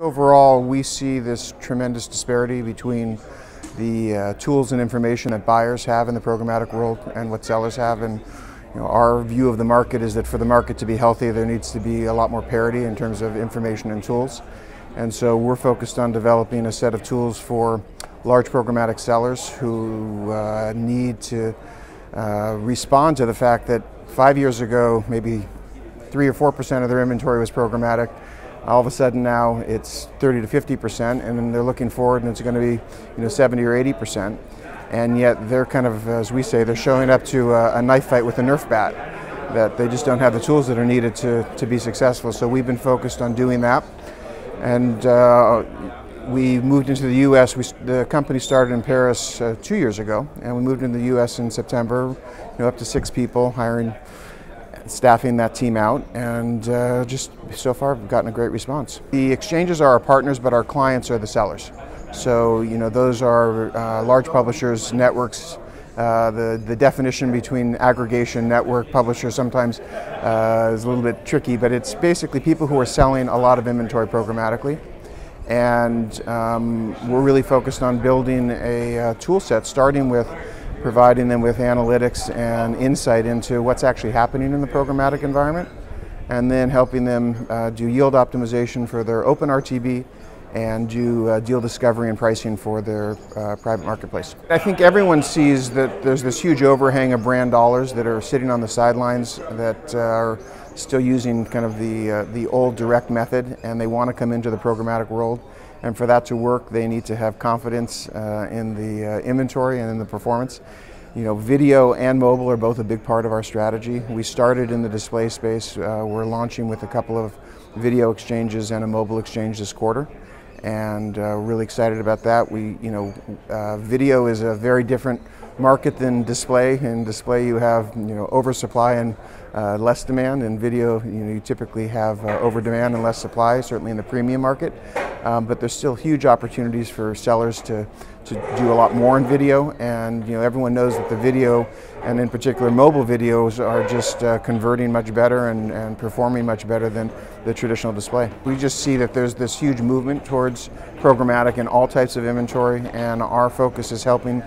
Overall, we see this tremendous disparity between the tools and information that buyers have in the programmatic world and what sellers have. And our view of the market is that for the market to be healthy, there needs to be a lot more parity in terms of information and tools. And so we're focused on developing a set of tools for large programmatic sellers who need to respond to the fact that 5 years ago, maybe 3 or 4% of their inventory was programmatic. All of a sudden now it's 30 to 50%, and then they're looking forward and it's going to be 70 or 80%. And yet they're kind of, as we say, they're showing up to a knife fight with a Nerf bat, that they just don't have the tools that are needed to be successful. So we've been focused on doing that. And we moved into the U.S. The company started in Paris 2 years ago, and we moved into the U.S. in September, up to 6 people, staffing that team out, and just so far we've gotten a great response. The exchanges are our partners, but our clients are the sellers. So those are large publishers, networks. The definition between aggregation, network, publisher sometimes is a little bit tricky, but it's basically people who are selling a lot of inventory programmatically. And we're really focused on building a tool set, starting with providing them with analytics and insight into what's actually happening in the programmatic environment, and then helping them do yield optimization for their open RTB and do deal discovery and pricing for their private marketplace. I think everyone sees that there's this huge overhang of brand dollars that are sitting on the sidelines that are still using kind of the old direct method, and they want to come into the programmatic world. And for that to work, they need to have confidence in the inventory and in the performance. Video and mobile are both a big part of our strategy. We started in the display space. We're launching with a couple of video exchanges and a mobile exchange this quarter, and really excited about that. Video is a very different market than display. In display, you have oversupply and less demand. In video, you typically have over demand and less supply, certainly in the premium market. But there's still huge opportunities for sellers to do a lot more in video, and everyone knows that the video, and in particular mobile videos, are just converting much better and performing much better than the traditional display. We just see that there's this huge movement towards programmatic in all types of inventory, and our focus is helping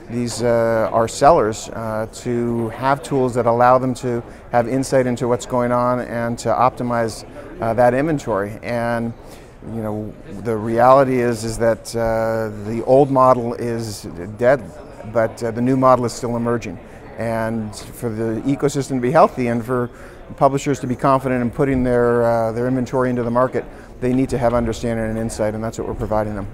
our sellers to have tools that allow them to have insight into what's going on and to optimize that inventory. And the reality is that the old model is dead, but the new model is still emerging. And for the ecosystem to be healthy and for publishers to be confident in putting their inventory into the market, they need to have understanding and insight, and that's what we're providing them.